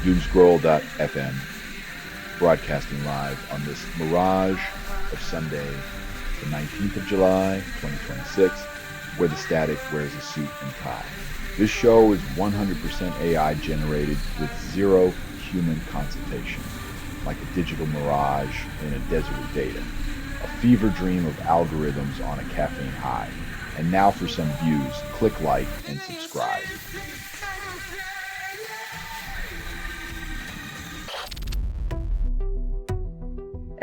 Doomscroll.fm, broadcasting live on this mirage of Sunday, the 19th of July, 2026, where the static wears a suit and tie. This show is 100% AI generated with zero human consultation, like a digital mirage in a desert of data, a fever dream of algorithms on a caffeine high. And now for some views, click like and subscribe.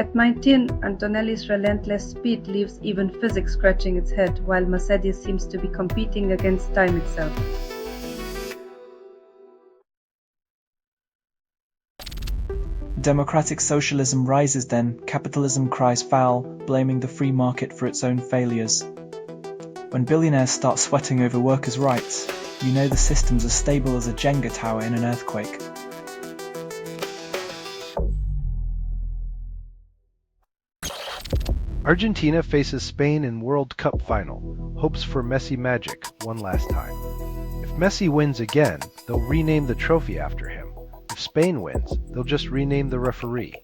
At 19, Antonelli's relentless speed leaves even physics scratching its head, while Mercedes seems to be competing against time itself. Democratic socialism rises then, capitalism cries foul, blaming the free market for its own failures. When billionaires start sweating over workers' rights, you know the system's as stable as a Jenga tower in an earthquake. Argentina faces Spain in World Cup final. Hopes for Messi magic one last time. If Messi wins again, they'll rename the trophy after him. If Spain wins, they'll just rename the referee.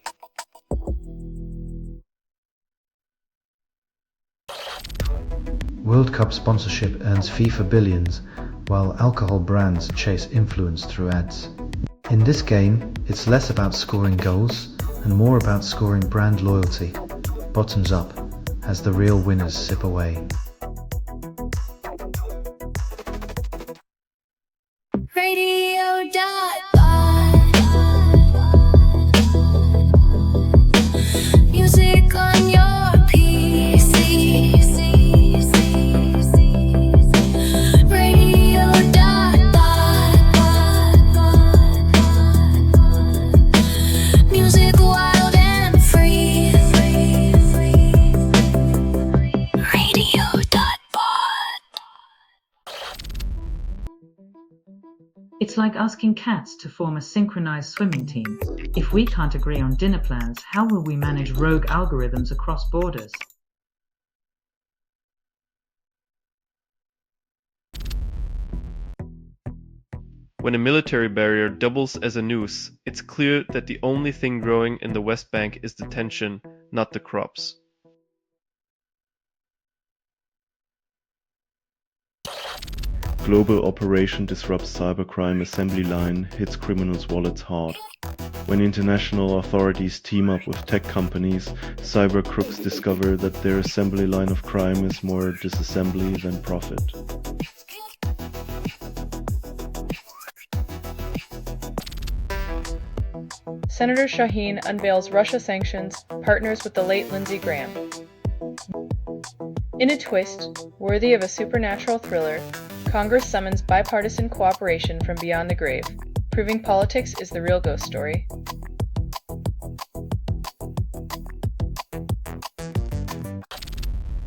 World Cup sponsorship earns FIFA billions, while alcohol brands chase influence through ads. In this game, it's less about scoring goals and more about scoring brand loyalty, bottoms up, as the real winners sip away. Music on your PC. Radio. Music wild and free. It's like asking cats to form a synchronized swimming team. If we can't agree on dinner plans, how will we manage rogue algorithms across borders? When a military barrier doubles as a noose, it's clear that the only thing growing in the West Bank is the tension, not the crops. Global operation disrupts cybercrime assembly line, hits criminals' wallets hard. When international authorities team up with tech companies, cyber crooks discover that their assembly line of crime is more disassembly than profit. Senator Shaheen unveils Russia sanctions, partners with the late Lindsey Graham. In a twist, worthy of a supernatural thriller, Congress summons bipartisan cooperation from beyond the grave, proving politics is the real ghost story.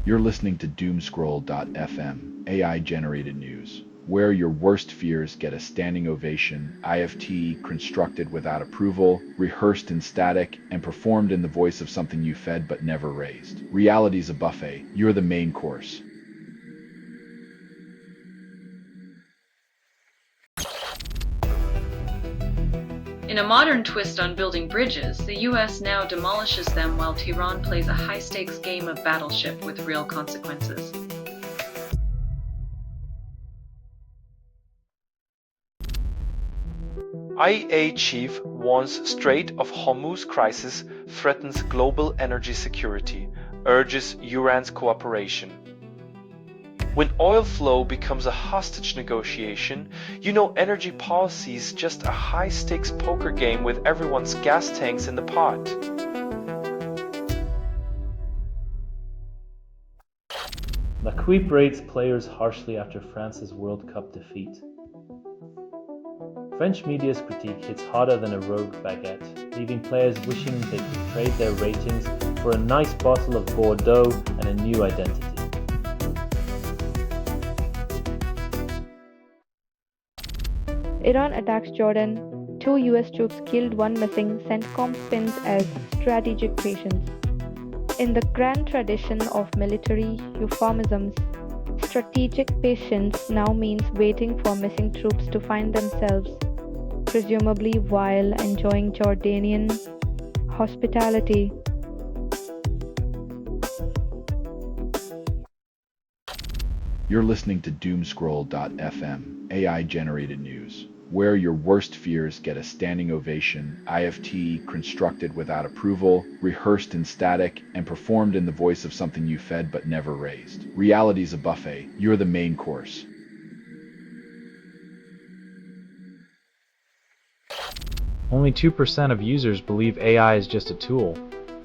You're listening to Doomscroll.fm, AI-generated news, where your worst fears get a standing ovation, IFT constructed without approval, rehearsed in static, and performed in the voice of something you fed but never raised. Reality's a buffet. You're the main course. In a modern twist on building bridges, the US now demolishes them while Tehran plays a high-stakes game of battleship with real consequences. IEA chief warns Strait of Hormuz crisis threatens global energy security, urges Iran's cooperation. When oil flow becomes a hostage negotiation, you know energy policy is just a high-stakes poker game with everyone's gas tanks in the pot. L'Equipe rates players harshly after France's World Cup defeat. French media's critique hits harder than a rogue baguette, leaving players wishing they could trade their ratings for a nice bottle of Bordeaux and a new identity. Iran attacks Jordan. 2 US troops killed, 1 missing. CENTCOM spins as strategic patience. In the grand tradition of military euphemisms, strategic patience now means waiting for missing troops to find themselves. presumably while enjoying Jordanian hospitality. You're listening to Doomscroll.fm, AI-generated news, where your worst fears get a standing ovation, IFT constructed without approval, rehearsed in static, and performed in the voice of something you fed but never raised. Reality's a buffet. You're the main course. Only 2% of users believe AI is just a tool.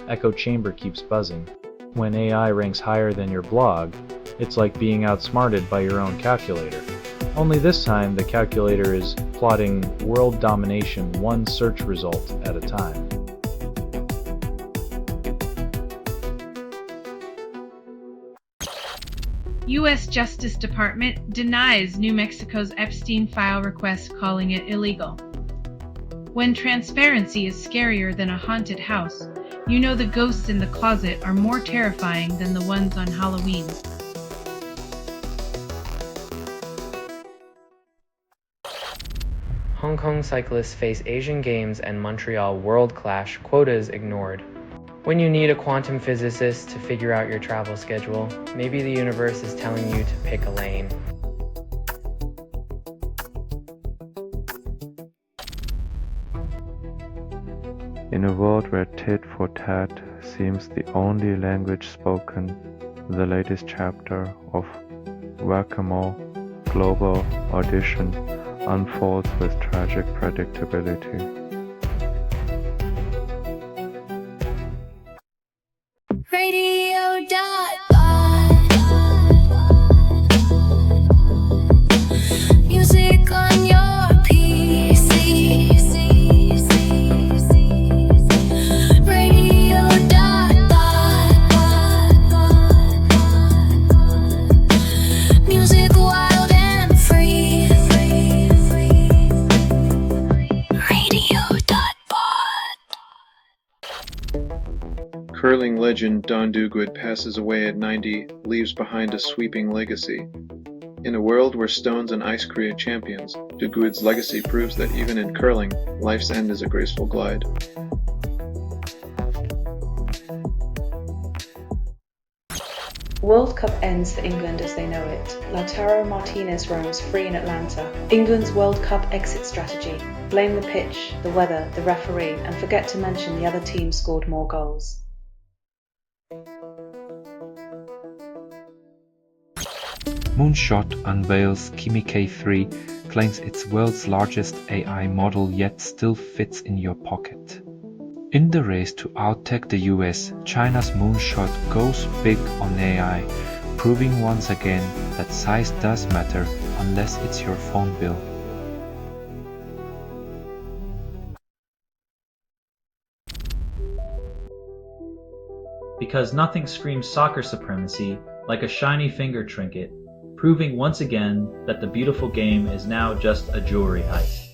Echo chamber keeps buzzing. When AI ranks higher than your blog, it's like being outsmarted by your own calculator. Only this time, the calculator is plotting world domination one search result at a time. U.S. Justice Department denies New Mexico's Epstein file request, calling it illegal. When transparency is scarier than a haunted house, you know the ghosts in the closet are more terrifying than the ones on Halloween. Hong Kong cyclists face Asian Games and Montreal World Clash quotas ignored. When you need a quantum physicist to figure out your travel schedule, maybe the universe is telling you to pick a lane. In a world where tit for tat seems the only language spoken, the latest chapter of Whack-A-Mole Global Audition unfolds with tragic predictability. Music on your PC. Radio music wild and free. Curling legend Don Duguid passes away at 90, leaves behind a sweeping legacy. In a world where stones and ice create champions, Duguid's legacy proves that even in curling, life's end is a graceful glide. World Cup ends for England as they know it. Lautaro Martinez roams free in Atlanta. England's World Cup exit strategy: blame the pitch, the weather, the referee, and forget to mention the other team scored more goals. Moonshot unveils Kimi K3, claims it's world's largest AI model yet still fits in your pocket. In the race to outtech the US, China's Moonshot goes big on AI, proving once again that size does matter unless it's your phone bill. Because nothing screams soccer supremacy like a shiny finger trinket, proving once again that the beautiful game is now just a jewelry heist.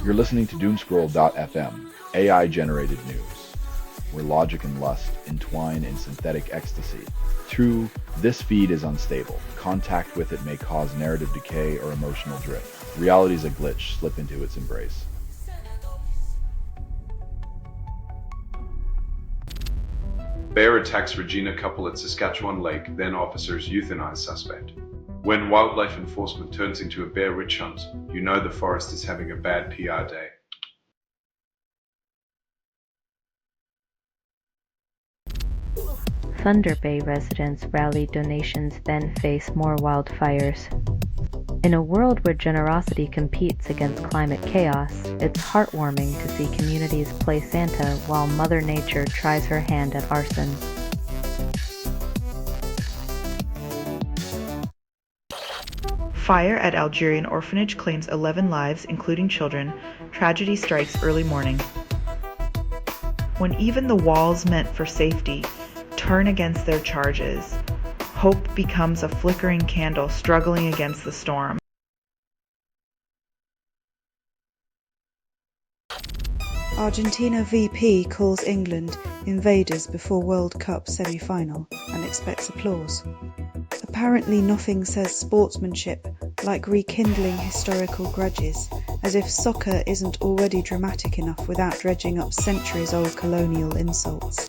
You're listening to Doomscroll.fm, AI-generated news, where logic and lust entwine in synthetic ecstasy. True, this feed is unstable. Contact with it may cause narrative decay or emotional drift. Reality's a glitch. Slip into its embrace. Bear attacks Regina couple at Saskatchewan Lake, then officers euthanize suspect. When wildlife enforcement turns into a bear witch hunt, you know the forest is having a bad PR day. Thunder Bay residents rally donations, then face more wildfires. In a world where generosity competes against climate chaos, it's heartwarming to see communities play Santa while Mother Nature tries her hand at arson. Fire at Algerian orphanage claims 11 lives, including children. Tragedy strikes early morning. When even the walls meant for safety turn against their charges, hope becomes a flickering candle struggling against the storm. Argentina VP calls England invaders before World Cup semi-final and expects applause. Apparently nothing says sportsmanship like rekindling historical grudges, as if soccer isn't already dramatic enough without dredging up centuries-old colonial insults.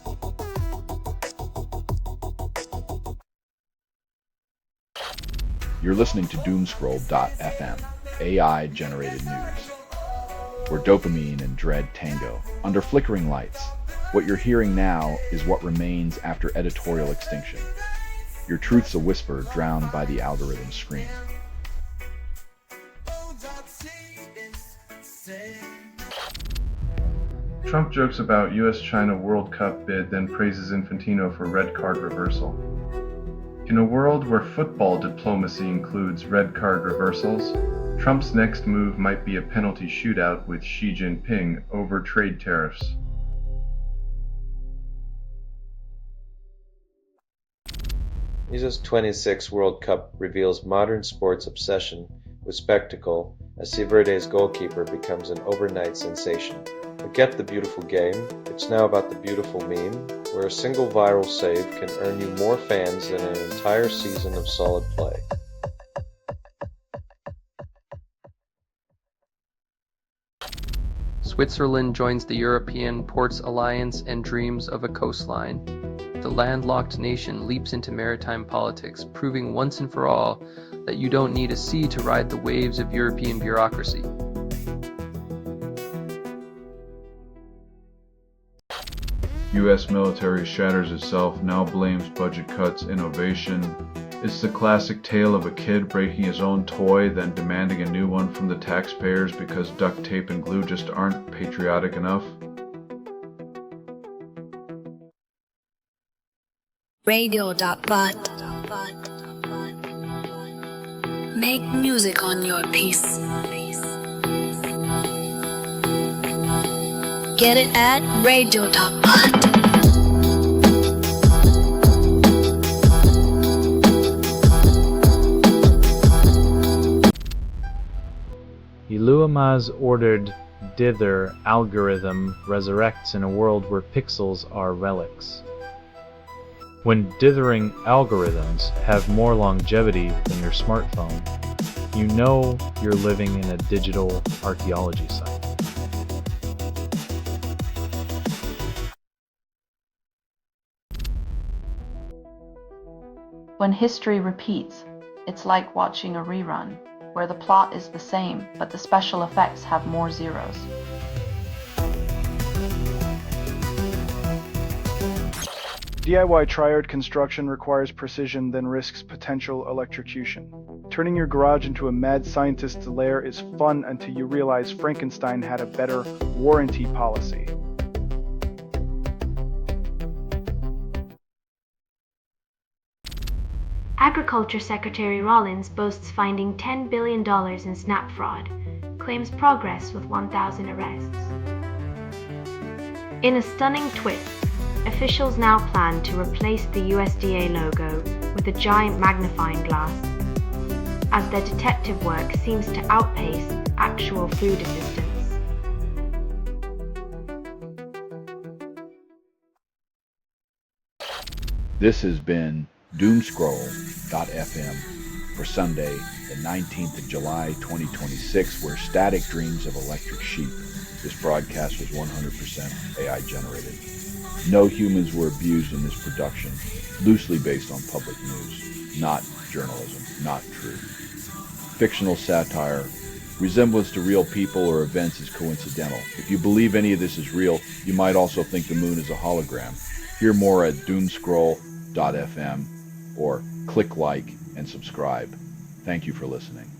You're listening to Doomscroll.fm, AI-generated news, where dopamine and dread tango under flickering lights. What you're hearing now is what remains after editorial extinction. Your truth's a whisper drowned by the algorithm's scream. Trump jokes about US-China World Cup bid, then praises Infantino for red card reversal. In a world where football diplomacy includes red card reversals, Trump's next move might be a penalty shootout with Xi Jinping over trade tariffs. USA's 26 World Cup reveals modern sports obsession with spectacle as Siverde's goalkeeper becomes an overnight sensation. Forget the beautiful game, it's now about the beautiful meme, where a single viral save can earn you more fans than an entire season of solid play. Switzerland joins the European Ports Alliance and dreams of a coastline. The landlocked nation leaps into maritime politics, proving once and for all that you don't need a sea to ride the waves of European bureaucracy. U.S. military shatters itself, now blames budget cuts, innovation. It's the classic tale of a kid breaking his own toy, then demanding a new one from the taxpayers because duct tape and glue just aren't patriotic enough. Radio.bot. Make music on your piece. Get it at radio.bot. Iluama's ordered dither algorithm resurrects in a world where pixels are relics. When dithering algorithms have more longevity than your smartphone, you know you're living in a digital archaeology site. When history repeats, it's like watching a rerun, where the plot is the same, but the special effects have more zeros. DIY triad construction requires precision, then risks potential electrocution. Turning your garage into a mad scientist's lair is fun until you realize Frankenstein had a better warranty policy. Agriculture Secretary Rollins boasts finding $10 billion in SNAP fraud, claims progress with 1,000 arrests. In a stunning twist, officials now plan to replace the USDA logo with a giant magnifying glass, as their detective work seems to outpace actual food assistance. This has been Doomscroll.fm for Sunday, the 19th of July, 2026, where static dreams of electric sheep. This broadcast was 100% AI generated. No humans were abused in this production, loosely based on public news, not journalism, not true. Fictional satire, resemblance to real people or events is coincidental. If you believe any of this is real, you might also think the moon is a hologram. Hear more at Doomscroll.fm or click like and subscribe. Thank you for listening.